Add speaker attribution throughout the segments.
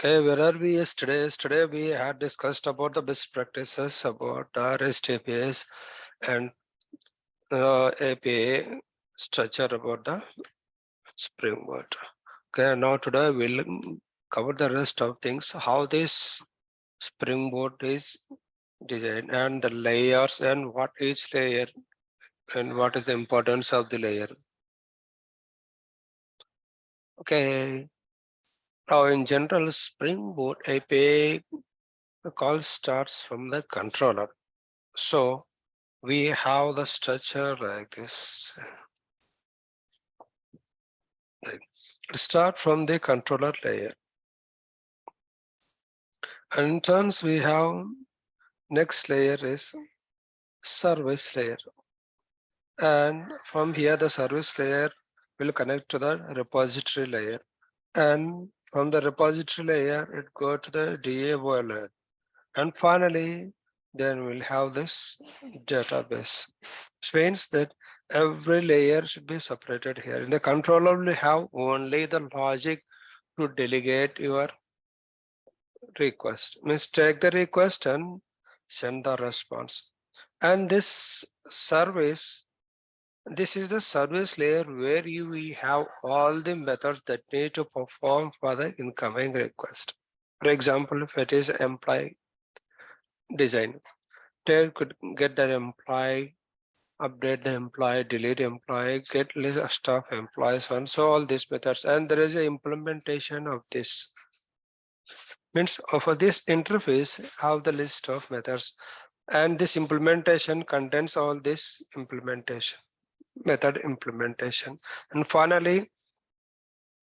Speaker 1: Okay, where are we yesterday? Yesterday we had discussed about the best practices about REST APIs and API structure about the Spring Boot. Okay, now today we'll cover the rest of things, how this Spring Boot is designed and the layers and what each layer and what is the importance of the layer. Okay, now in general, Spring Boot API call starts from the controller. So we have the structure like this. Start from the controller layer. And in turns, we have next layer is service layer. And from here, the service layer will connect to the repository layer. And from the repository layer, it go to the DAO layer. And finally, then we'll have this database. Which means that every layer should be separated here. In the controller, we have only the logic to delegate your request. Means take the request and send the response. And this service, this is the service layer where we have all the methods that need to perform for the incoming request. For example, if it is employee design, they could get the employee, update the employee, delete employee, get list of employees, and so all these methods. And there is a implementation of this. Means for this interface have the list of methods, and this implementation contains all this implementation, method implementation. And finally,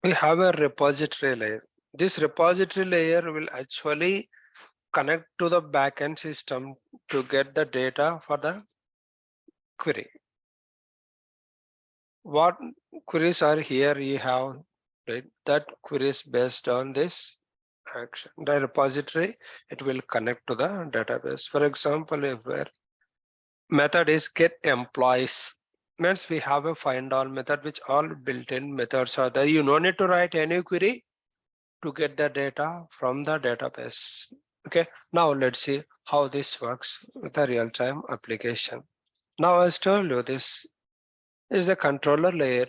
Speaker 1: we have a repository layer. This repository layer will actually connect to the backend system to get the data for the query. What queries are here you have, right? That queries based on this action. The repository, it will connect to the database. For example, if where method is get employees, means we have a find all method which all built-in methods are there. You no need to write any query to get the data from the database. Okay, now let's see how this works with a real-time application. Now as told you, this is the controller layer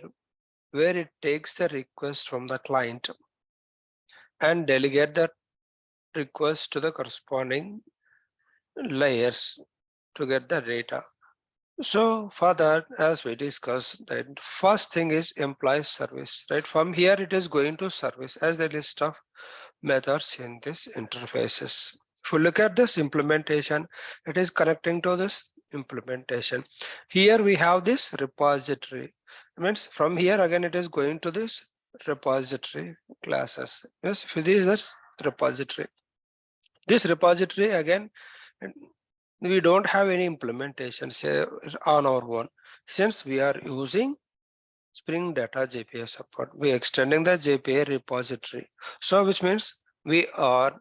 Speaker 1: where it takes the request from the client and delegate the request to the corresponding layers to get the data. So for that, as we discussed, that first thing is employee service, right? From here, it is going to service as the list of methods in this interfaces. If you look at this implementation, it is connecting to this implementation. Here we have this repository. It means from here again, it is going to this repository classes. Yes, this is repository. This repository again, we don't have any implementation say on our own. Since we are using Spring Data JPA support, we are extending the JPA repository. So which means we are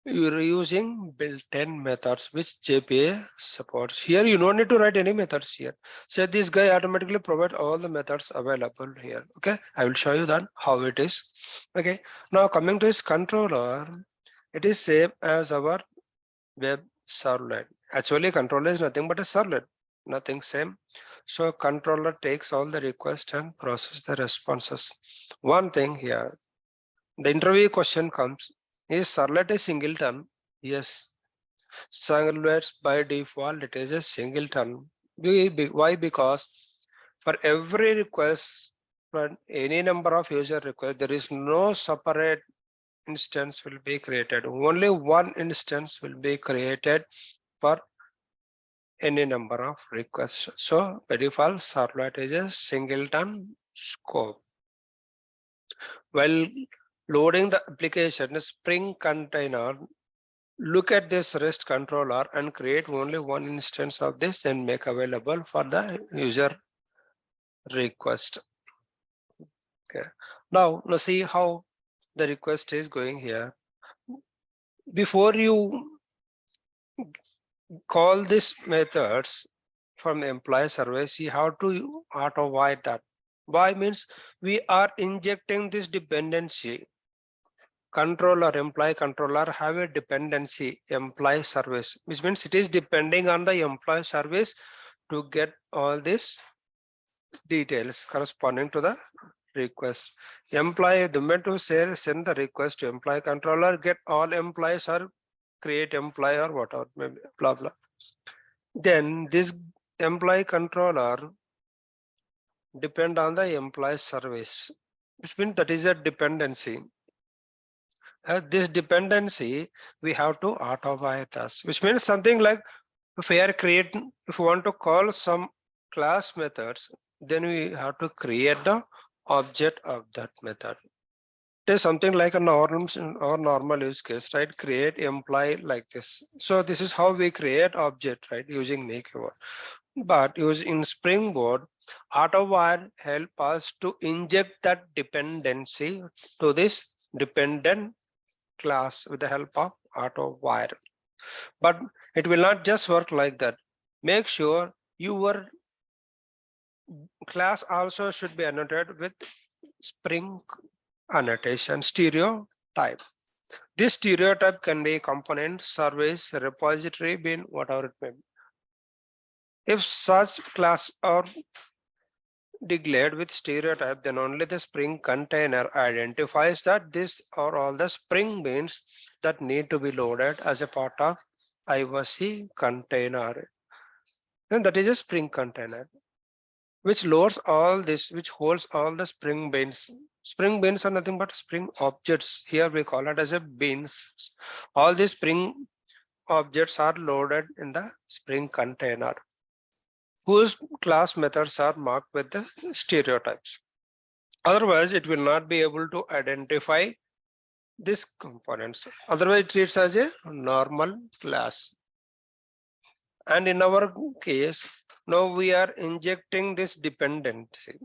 Speaker 1: using built-in methods which JPA supports. Here you don't need to write any methods here. So this guy automatically provide all the methods available here. Okay, I will show you that how it is. Okay, now coming to this controller, it is same as our web servlet. Actually, controller is nothing but a servlet, nothing same. So controller takes all the requests and process the responses. One thing here, the interview question comes, is servlet a singleton? Yes, servlets by default, it is a singleton. Why? Because for every request, for any number of user requests, there is no separate instance will be created. Only one instance will be created for any number of requests. So by default, servlet is a singleton scope. While loading the application, Spring container, look at this REST controller and create only one instance of this and make available for the user request. Okay. Now let's see how the request is going here. Before you call these methods from the employee service, you have to auto-void that. Why means we are injecting this dependency controller, employee controller have a dependency employee service, which means it is depending on the employee service to get all these details corresponding to the request. Employee, the moment to send the request to employee controller, get all employees or create employee or whatever, maybe blah blah. Then this employee controller depend on the employee service, which means that is a dependency. This dependency we have to auto-write us, which means something like if we want to call some class methods, then we have to create the object of that method. It is something like a normal use case, right? Create employee like this. So this is how we create object, right? Using make keyword. But using SpringBoot, AutoWire help us to inject that dependency to this dependent class with the help of AutoWire. But it will not just work like that. Make sure your class also should be annotated with Spring annotation stereotype. This stereotype can be component, service, repository, bin, whatever it may be. If such class are declared with stereotype, then only the Spring container identifies that this are all the Spring beans that need to be loaded as a part of IOC container. And that is a Spring container, which loads all this, which holds all the Spring beans. Spring beans are nothing but Spring objects. Here we call it as a beans. All these Spring objects are loaded in the Spring container, whose class methods are marked with the stereotypes. Otherwise, it will not be able to identify these components. Otherwise, it treats as a normal class. And in our case, now we are injecting this dependency.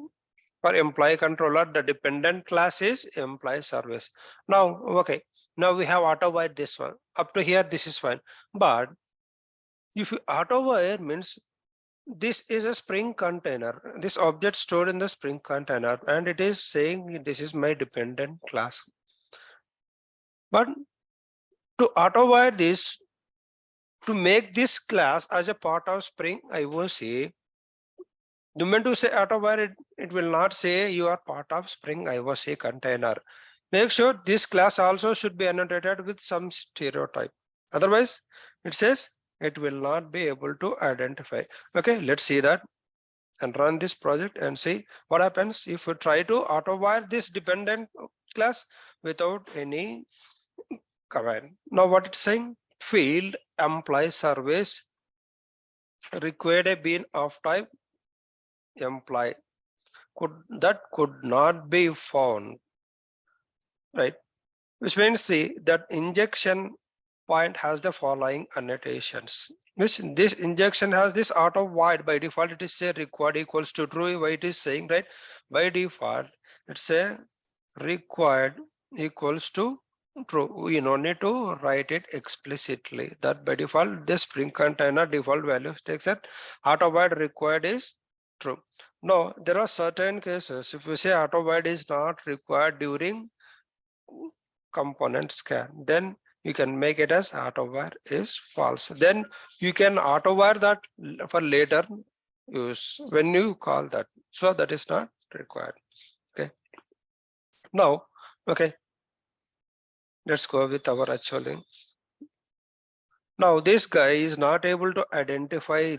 Speaker 1: For employee controller, the dependent class is employee service. Now, okay, now we have auto-wire this one. Up to here, this is fine. But if you auto-wire means this is a Spring container, this object stored in the Spring container, and it is saying this is my dependent class. But to auto-wire this, to make this class as a part of Spring IOC, the moment to say auto-wire, it will not say you are part of Spring IOC container. Make sure this class also should be annotated with some stereotype. Otherwise, it says it will not be able to identify. Okay, let's see that and run this project and see what happens if we try to auto-wire this dependent class without any command. Now what it's saying, field employee service required a bean of type employee could not be found, right? Which means see that injection point has the following annotations. Which this injection has this auto void. By default it is say required equals to true. Why it is saying, right? By default it's a required equals to true. We no need to write it explicitly. That by default the Spring container default value takes that auto void required is true. No, there are certain cases if you say auto void is not required during component scan, then you can make it as auto-wire is false. Then you can auto-wire that for later use when you call that. So that is not required. Okay. Now, okay, let's go with our actually. Now this guy is not able to identify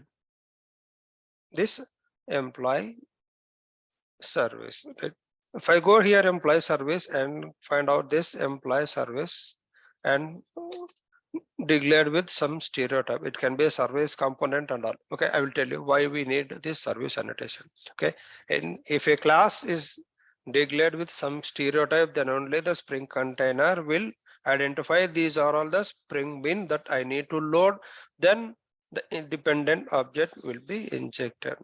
Speaker 1: this employee service. Right? If I go here employee service and find out this employee service and declared with some stereotype, it can be a service component and all. Okay, I will tell you why we need this service annotation. Okay, and if a class is declared with some stereotype, then only the Spring container will identify these are all the Spring bin that I need to load. Then the independent object will be injected.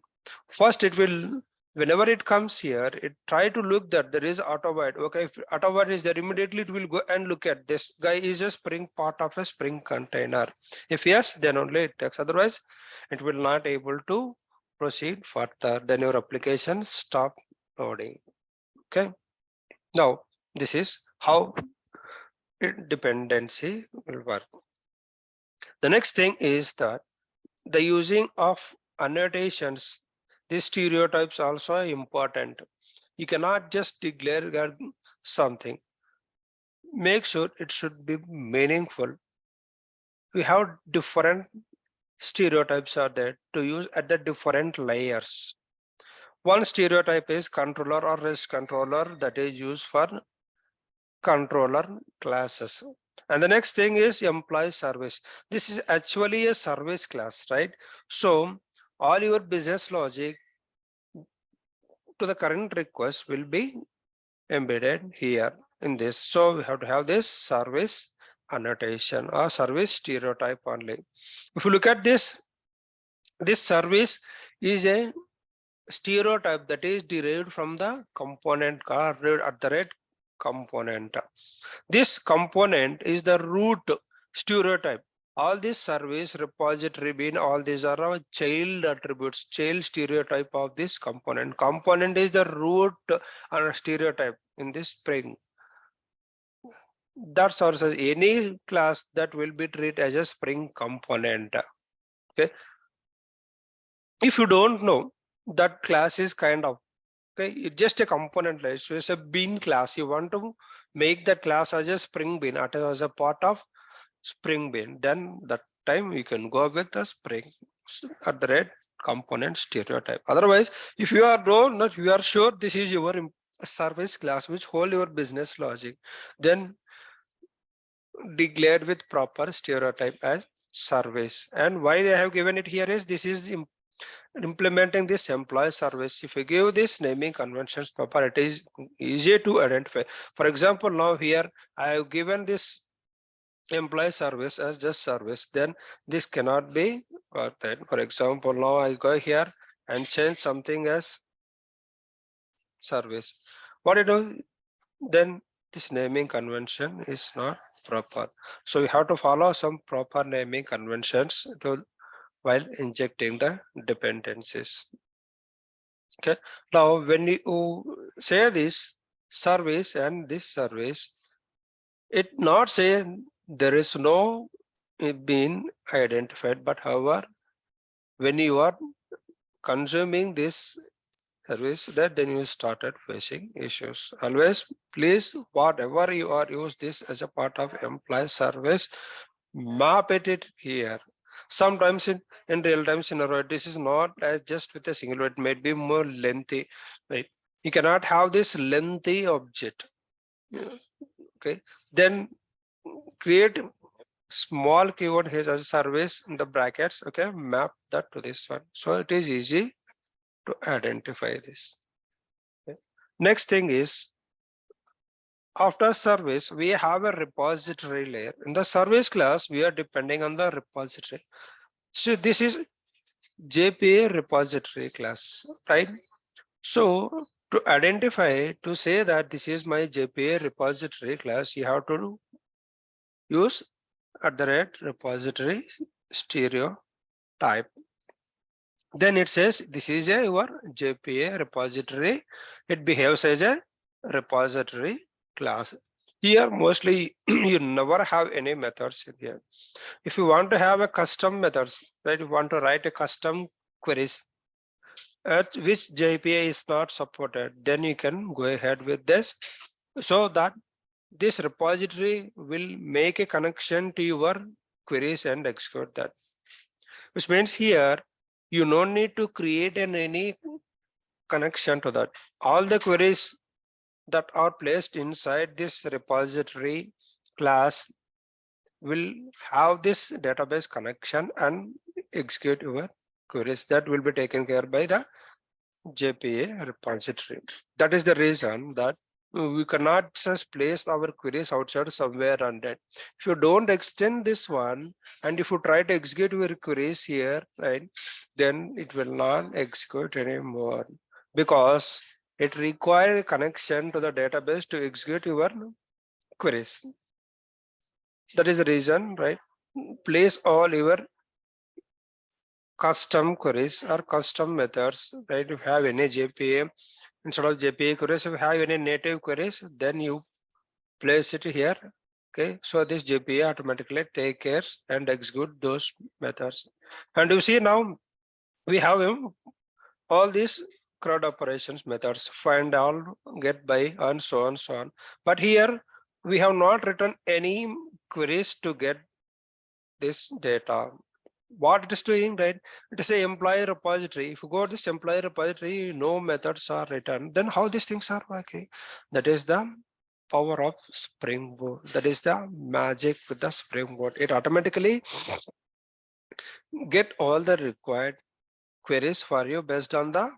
Speaker 1: First, it will, whenever it comes here, it try to look that there is auto void. Okay, if auto void is there, immediately it will go and look at this guy is a Spring part of a Spring container. If yes, then only it takes. Otherwise, it will not able to proceed further. Then your application stop loading. Okay. Now this is how dependency will work. The next thing is that the using of annotations, these stereotypes also are important. You cannot just declare something. Make sure it should be meaningful. We have different stereotypes are there to use at the different layers. One stereotype is controller or REST controller that is used for controller classes. And the next thing is employee service. This is actually a service class, right? So all your business logic to the current request will be embedded here in this. So we have to have this service annotation or service stereotype only. If you look at this service is a stereotype that is derived from the component called at the rate component. This component is the root stereotype. All this service repository bin, all these are our child attributes, child stereotype of this component. Component is the root or stereotype in this Spring. That's also any class that will be treated as a Spring component. Okay. If you don't know, that class is kind of okay, it's just a component, like so it's a bean class. You want to make that class as a Spring bean, as a part of Spring bean, then that time you can go with the Spring at the rate component stereotype. Otherwise, if you are not you are sure this is your service class which hold your business logic, then declared with proper stereotype as service. And why they have given it here is this is implementing this employee service. If you give this naming conventions proper, it is easier to identify. For example, now here I have given this employee service as just service, then this cannot be then. For example, now I go here and change something as service. What I do then, this naming convention is not proper. So we have to follow some proper naming conventions to while injecting the dependencies. Okay. Now, when you say this service and this service, it not say there is no being identified, but however, when you are consuming this service, that then you started facing issues. Always, please, whatever you are use this as a part of employee service, map it here. Sometimes in real time scenario, this is not just with a single, it might be more lengthy, right? You cannot have this lengthy object. Okay, then create small keyword here as a service in the brackets. Okay, map that to this one, so it is easy to identify this. Okay. Next thing is, after service, we have a repository layer. In the service class, we are depending on the repository. So this is JPA repository class, right? So to identify, to say that this is my JPA repository class, you have to use at the rate repository stereotype. Then it says this is your JPA repository. It behaves as a repository class. Here mostly you never have any methods in here. If you want to have a custom methods, right? You want to write a custom queries at which JPA is not supported, then you can go ahead with this, so that this repository will make a connection to your queries and execute that. Which means here you don't need to create any connection to that. All the queries that are placed inside this repository class will have this database connection and execute your queries. That will be taken care by the JPA repository. That is the reason that we cannot just place our queries outside somewhere on that. If you don't extend this one, and if you try to execute your queries here, right, then it will not execute anymore, because it requires a connection to the database to execute your queries. That is the reason, right? Place all your custom queries or custom methods, right? If you have any JPA, instead of JPA queries, if you have any native queries, then you place it here Okay, so this JPA automatically take care and execute those methods. And you see now we have all these CRUD operations methods, find all, get by, and so on, so on. But here we have not written any queries to get this data. What it is doing, right? It is a employee repository. If you go to this employee repository, no methods are written. Then how these things are working? That is the power of Spring Boot. That is the magic with the Spring Boot. It automatically get all the required queries for you based on the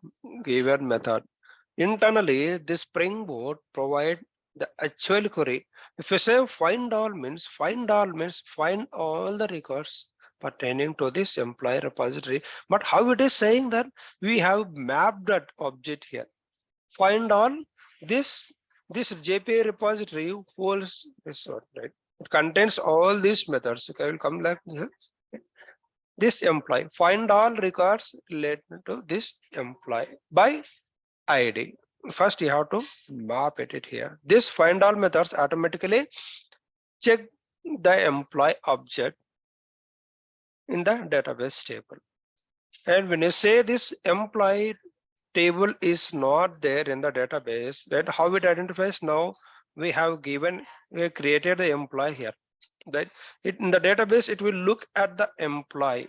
Speaker 1: given method. Internally, this Spring Boot provide the actual query. If you say find all means find all the records pertaining to this employee repository. But how it is saying that we have mapped that object here. Find all this JPA repository holds this one, right? It contains all these methods. Okay, I will come like this employee. Find all records related to this employee by ID. First, you have to map it here. This find all methods automatically check the employee object in the database table. And when you say this employee table is not there in the database, that how it identifies now we have created the employee here. That it in the database, it will look at the employee.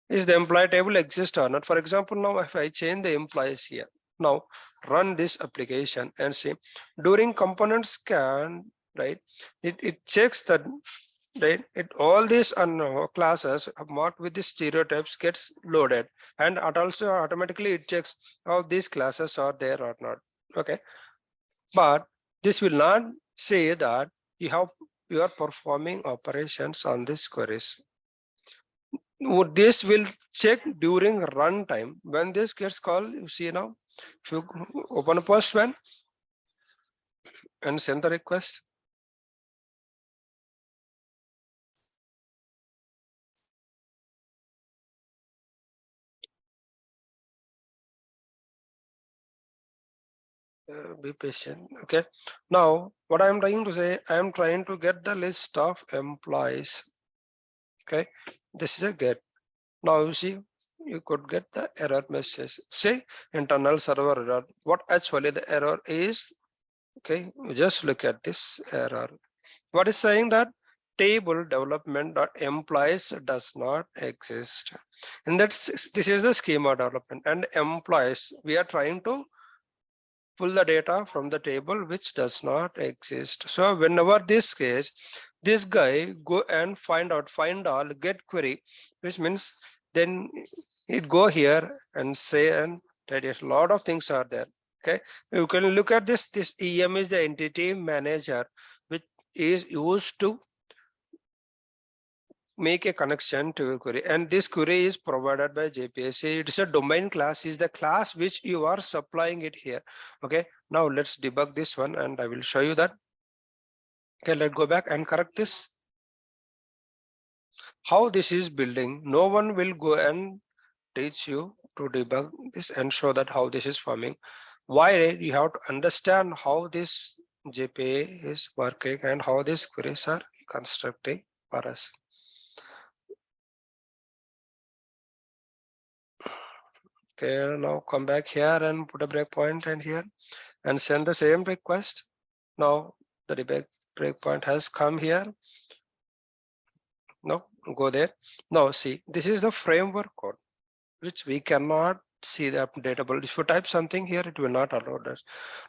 Speaker 1: Is the employee table exist or not? For example, now if I change the employees here, now run this application and see during component scan, right? It checks that, right? All these classes marked with the stereotypes gets loaded, and it also automatically it checks how these classes are there or not. Okay, but this will not say that you are performing operations on these queries. This will check during runtime. When this gets called, you see now, if you open a Postman and send the request, be patient. Okay, now what I'm trying to say, I'm trying to get the list of employees. Okay, this is a get. Now you see, you could get the error message. Say internal server error. What actually the error is? Okay, just look at this error. What is saying that table development employees does not exist. And this is the schema development, and employees, we are trying to pull the data from the table which does not exist. So whenever this case, this guy go and find all get query, which means then it go here and say, and that is a lot of things are there. Okay, you can look at this EM is the entity manager, which is used to make a connection to a query, and this query is provided by JPSC. It is a domain class, is the class which you are supplying it here. Okay, now let's debug this one and I will show you that. Okay, let's go back and correct this. How this is building, no one will go and teach you to debug this and show that how this is forming. Why? You have to understand how this JPA is working and how these queries are constructing for us. Okay, now come back here and put a breakpoint and here and send the same request. Now the breakpoint has come here. Now go there. Now see, this is the framework code which we cannot see the updatable. If you type something here, it will not allow us.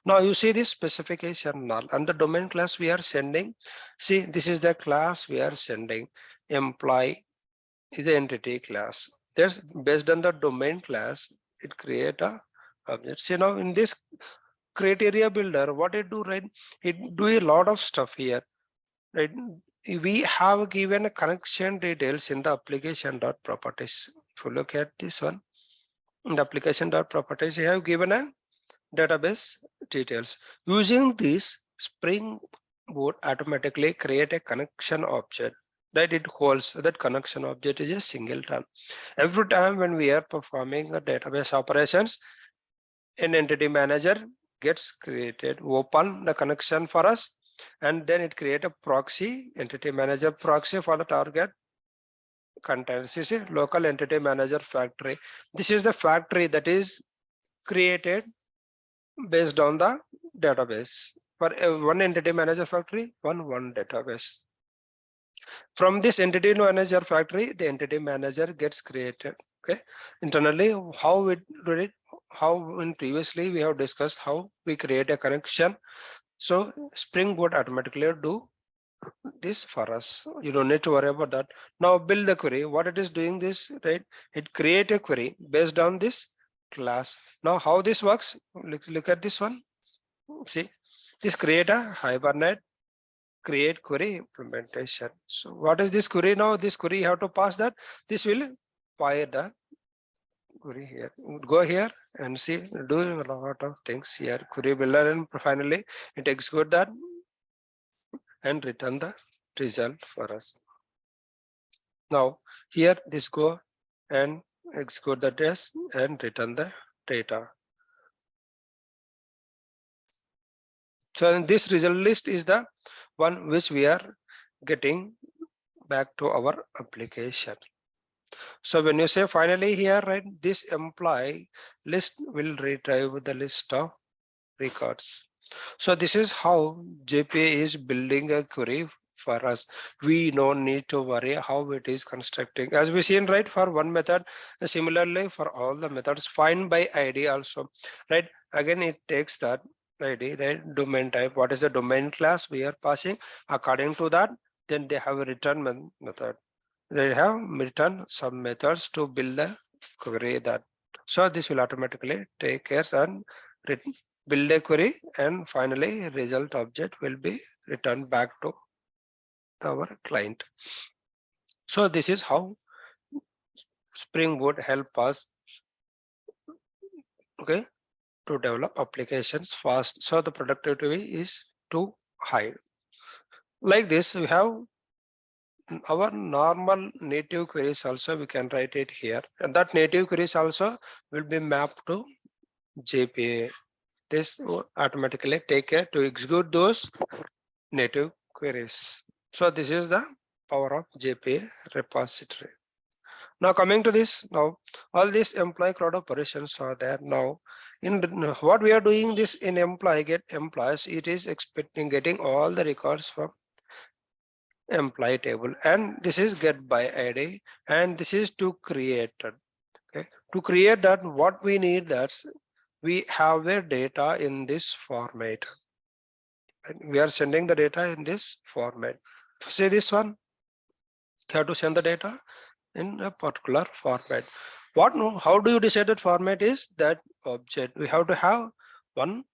Speaker 1: Now you see this specification null and the domain class we are sending. See, this is the class we are sending. Employee is the entity class. There's based on the domain class, it create a object. See now in this criteria builder, what it do, right? It do a lot of stuff here, right? We have given a connection details in the application.properties. If you look at this one, in the application.properties, you have given a database details. Using this, Spring Boot automatically create a connection object that it holds. That connection object is a singleton. Every time when we are performing a database operations, an entity manager gets created. Open the connection for us. and then it create a proxy, entity manager proxy for the target containers. You see, local entity manager factory. This is the factory that is created based on the database. For one entity manager factory, one database. From this entity manager factory, the entity manager gets created. Okay, internally, how we do it? How in previously we have discussed how we create a connection. So Spring Boot automatically do this for us. You don't need to worry about that. Now build the query. What it is doing this, right? It create a query based on this class. Now how this works? Look at this one. See, this create a Hibernate create query implementation. So what is this query now? This query you have to pass that. This will fire the query here. Go here and see, doing a lot of things here. Query builder, and finally it execute that and return the result for us. Now here this go and execute the test and return the data. So this result list is the one which we are getting back to our application. So when you say finally here, right, this employee list will retrieve the list of records. So this is how JPA is building a query for us. We don't need to worry how it is constructing. As we seen, right, for one method, similarly for all the methods, find by ID also, right? Again, it takes that ID, right? Domain type. What is the domain class we are passing? According to that, then they have a return method. They have written some methods to build the query that. So this will automatically take care and build a query, and finally result object will be returned back to our client. So this is how Spring Boot help us, okay, to develop applications fast. So the productivity is too high. Like this, we have our normal native queries also, we can write it here, and that native queries also will be mapped to JPA. This will automatically take care to execute those native queries. So this is the power of JPA repository. Now coming to this, now all these employee crowd operations are there. Now in what we are doing this in employee get employees, it is expecting getting all the records from employee table, and this is get by ID, and this is to create. Okay, to create that, what we need, that's we have the data in this format, and we are sending the data in this format. Say this one, you have to send the data in a particular format. What no, how do you decide that format is that object? We have to have one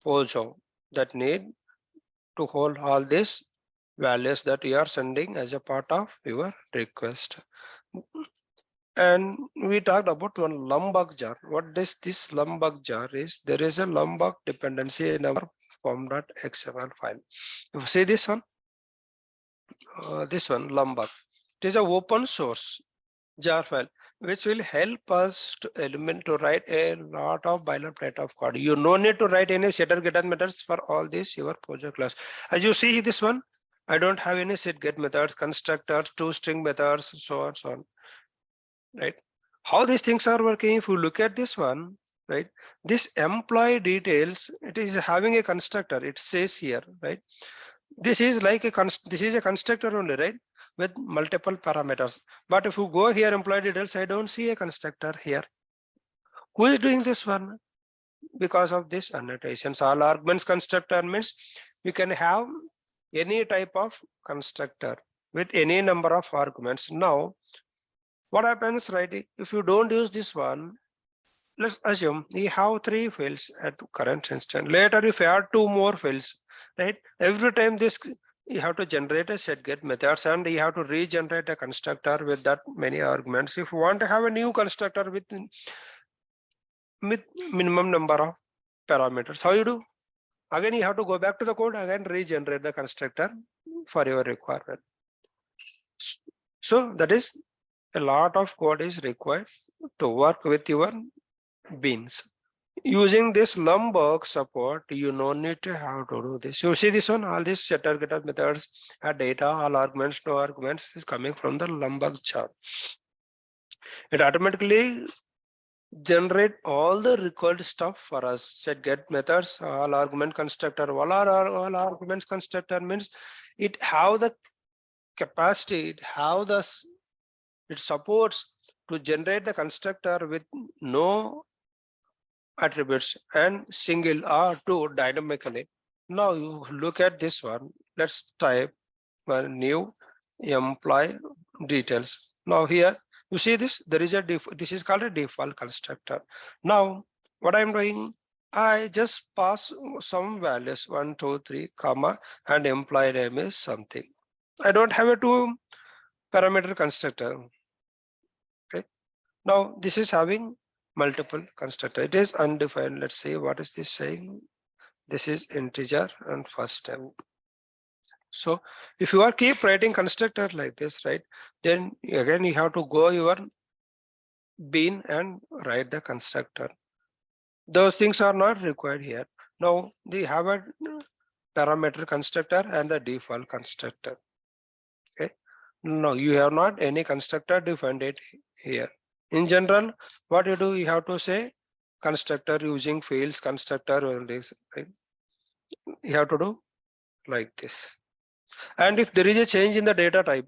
Speaker 1: POJO that need to hold all these values that you are sending as a part of your request. And we talked about one Lombok jar. What does this Lombok jar is? There is a Lombok dependency in our form.xml file. If you see this one Lombok, it is a open source jar file which will help us to element to write a lot of boilerplate of code. You no need to write any setter getter methods for all this your project class. As you see this one, I don't have any set get methods, constructors, toString methods, so on, so on. Right? How these things are working? If you look at this one, right? This employee details, it is having a constructor. It says here, right? This is like a this is a constructor only, right? With multiple parameters. But if you go here, employee details, I don't see a constructor here. Who is doing this one? Because of this annotations, all arguments constructor means you can have any type of constructor with any number of arguments. Now, what happens, right? If you don't use this one, let's assume you have 3 fields at current instant. Later, if you add 2 more fields, right? Every time this, you have to generate a set get methods, and you have to regenerate a constructor with that many arguments. If you want to have a new constructor with minimum number of parameters, how you do? Again, you have to go back to the code, again regenerate the constructor for your requirement. So that is a lot of code is required to work with your beans. Using this Lombok support, you no need to have to do this. You see this one, all these setter getter methods, data, all arguments, no arguments is coming from the Lombok chart. It automatically generate all the required stuff for us. Set get methods, all argument constructor, all arguments constructor means it have the capacity, it supports to generate the constructor with no attributes and single or two dynamically. Now you look at this one. Let's type one new employee details. Now here you see this, there is this is called a default constructor. Now what I'm doing, I just pass some values 1 2 3 comma and employee name is something. I don't have a two parameter constructor. Okay, now this is having multiple constructor. It is undefined. Let's see what is this saying. This is integer and first time. So if you are keep writing constructor like this, right, then again you have to go your bin and write the constructor. Those things are not required here. Now they have a parameter constructor and the default constructor. Okay, no, you have not any constructor defined it here. In general, what you do, you have to say constructor using fields constructor or this, right? You have to do like this. And if there is a change in the data type,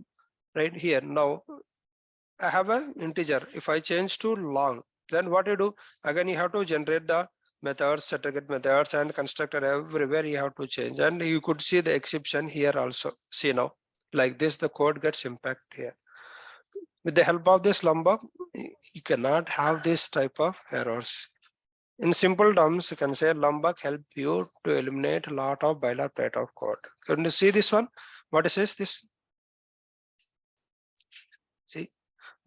Speaker 1: right here, now I have an integer. If I change to long, then what you do, again you have to generate the methods, setter get methods and constructor everywhere you have to change. And you could see the exception here also. See now, like this the code gets impact here. With the help of this Lombok, you cannot have this type of errors. In simple terms, you can say Lombok help you to eliminate a lot of boilerplate of code. Can you see this one? What is this? See,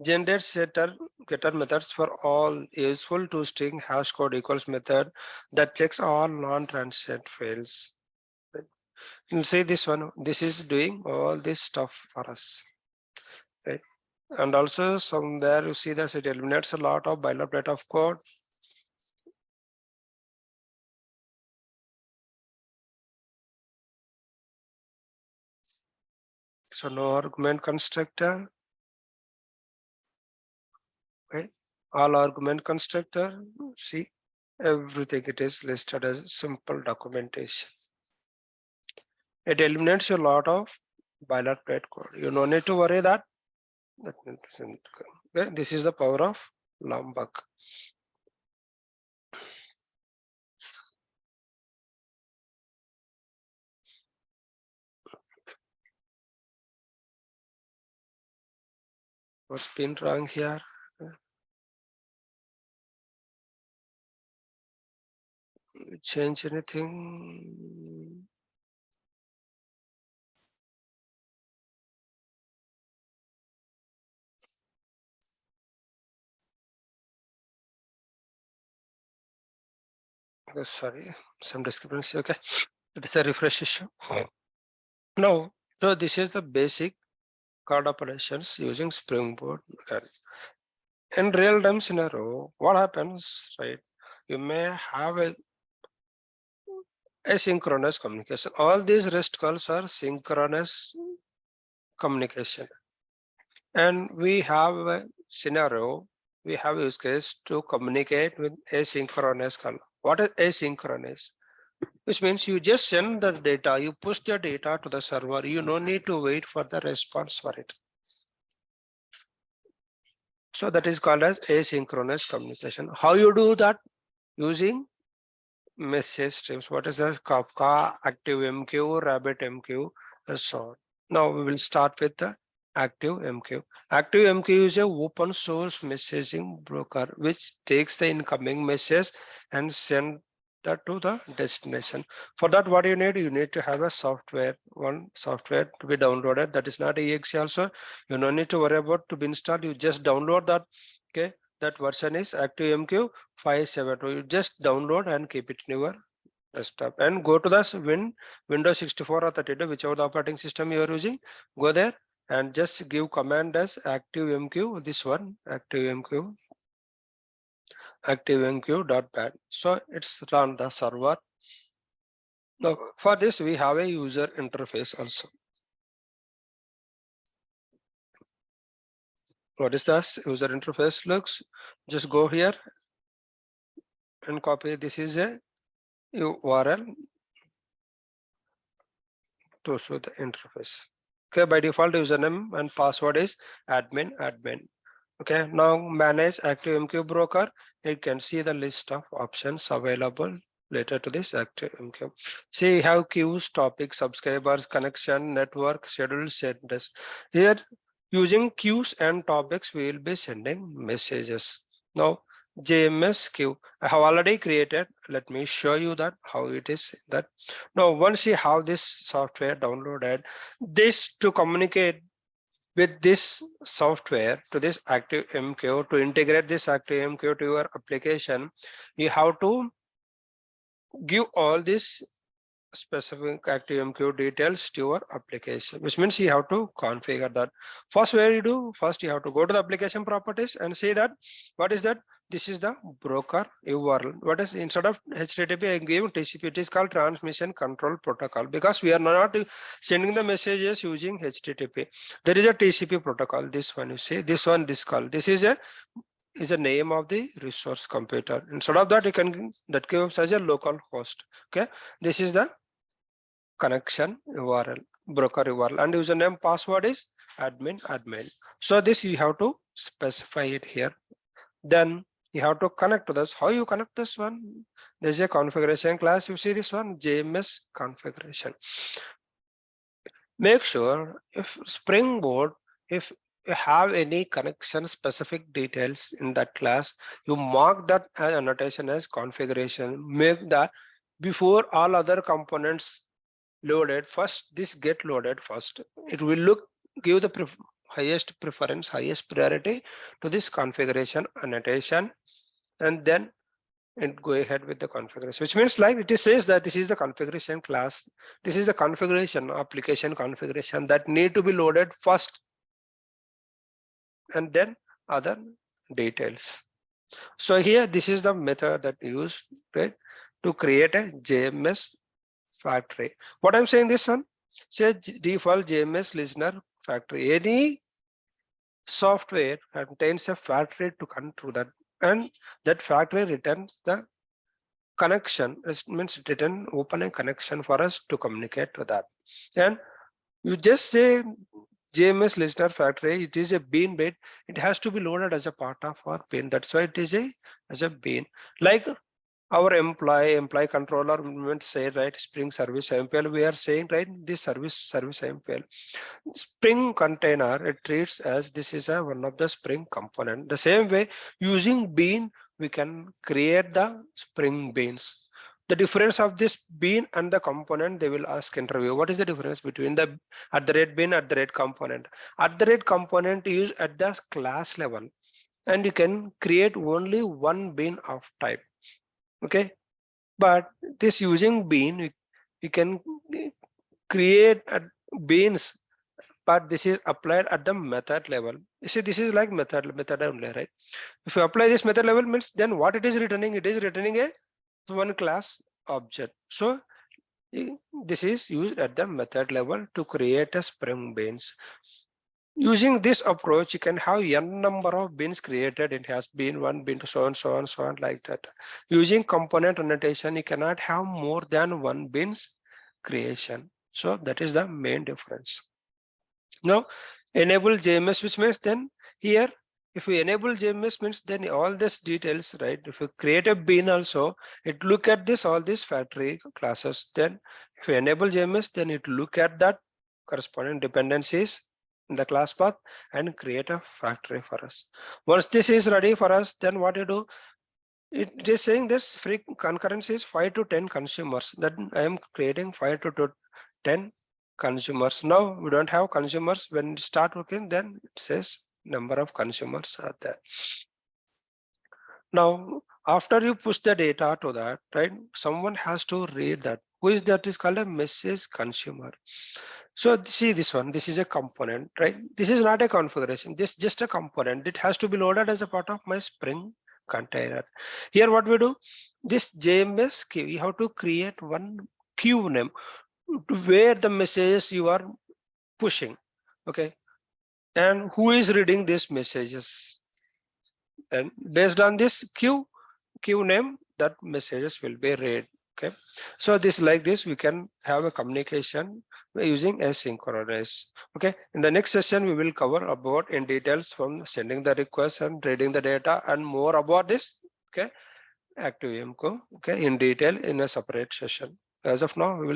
Speaker 1: generate setter getter methods for all useful to string hash code equals method that checks all non-transient fields. Right? You can see this one. This is doing all this stuff for us. Right? And also somewhere you see that it eliminates a lot of boilerplate of code. So no argument constructor. Okay, all argument constructor. See, everything it is listed as simple documentation. It eliminates a lot of boilerplate code. You no need to worry that. Okay, this is the power of Lombok. What's been wrong here? Change anything? Oh, sorry, some discrepancy. Okay, it is a refresh issue. No, so this is the basic card operations using SpringBoot. Okay. In real-time scenario, what happens, right? You may have a asynchronous communication. All these REST calls are synchronous communication. And we have a scenario, we have use case to communicate with asynchronous call. What is asynchronous? Which means you just send the data, you push the data to the server, you no need to wait for the response for it. So that is called as asynchronous communication. How you do that? Using message streams. What is the Kafka, ActiveMQ, RabbitMQ, and so on. Now we will start with the ActiveMQ. ActiveMQ is a open source messaging broker which takes the incoming message and send that to the destination. For that, what you need to have a software, one software to be downloaded. That is not exe also. You don't need to worry about to be installed. You just download that. Okay, that version is ActiveMQ 5.7. You just download and keep it in your desktop and go to the Windows 64 or 32, whichever the operating system you are using. Go there and just give command as ActiveMQ. This one ActiveMQ ActiveMQ.bat. So it's run the server. Now for this we have a user interface also. What is this user interface looks? Just go here and copy. This is a URL to show the interface. Okay, by default username and password is admin. Okay, now manage ActiveMQ broker. You can see the list of options available later to this ActiveMQ. See, you have queues, topics, subscribers, connection, network, schedule, senders. Here, using queues and topics, we will be sending messages. Now, JMS queue, I have already created. Let me show you that how it is that. Now, once you have this software downloaded, this to communicate with this software to this ActiveMQ, to integrate this ActiveMQ to your application, you have to give all these specific ActiveMQ details to your application, which means you have to configure that. First, where you do, first you have to go to the application properties and see that what is that. This is the broker URL. What is, instead of HTTP, I give TCP. It is called Transmission Control Protocol, because we are not sending the messages using HTTP. There is a TCP protocol. This one, you see, this one, this call. This is a name of the resource computer. Instead of that, you can that gives as a local host. Okay, this is the connection URL, broker URL, and username password is admin. So this you have to specify it here. Then you have to connect to this. How you connect this one? There's a configuration class. You see this one, JMS configuration. Make sure if Springboot, if you have any connection specific details in that class, you mark that as annotation as configuration. Make that before all other components loaded, first this get loaded first. It will give the highest preference, highest priority to this configuration annotation, and then and go ahead with the configuration, which means like it says that this is the configuration class, this is the configuration application configuration that need to be loaded first, and then other details. So here this is the method that used, right, to create a JMS factory. What I'm saying, this one, say default JMS listener factory. Any software contains a factory to control that, and that factory returns the connection. It means it return open a connection for us to communicate to that. And you just say JMS listener factory, it is a bean bit. It has to be loaded as a part of our bean. That's why it is as a bean. Like our employee controller would say, right, Spring service MPL, we are saying, right, this service MPL. Spring container, it treats as this is one of the Spring component. The same way, using bean, we can create the Spring beans. The difference of this bean and the component, they will ask interview. What is the difference between the @bean, component? Component is at the class level, and you can create only one bean of type. Okay, but this using bean, you can create beans, but this is applied at the method level. You see, this is like method only, right? If you apply this method level, means then what it is returning? It is returning a one class object. So this is used at the method level to create a Spring beans. Using this approach, you can have n number of beans created. It has been one bean, so on like that. Using component annotation, you cannot have more than one beans creation. So that is the main difference. Now enable JMS, which means then here, if we enable JMS, means then all these details, right? If you create a bean also, it look at this, all these factory classes. Then if you enable JMS, then it look at that corresponding dependencies in the class path and create a factory for us. Once this is ready for us, then what you do, it is saying this free concurrency is 5 to 10 consumers. That I am creating 5 to 10 consumers. Now we don't have consumers. When you start working, then it says number of consumers are there. Now after you push the data to that, right, someone has to read that. Who is that? Is called a message consumer. So see this one, this is a component, right? This is not a configuration, this is just a component. It has to be loaded as a part of my Spring container. Here what we do, this JMS queue, you have to create one queue name to where the messages you are pushing. Okay, and who is reading these messages, and based on this queue name, that messages will be read. Okay, so this like this we can have a communication by using asynchronous. Okay, in the next session we will cover about in details from sending the request and reading the data and more about this. Okay, ActiveMQ, okay, in detail in a separate session. As of now we will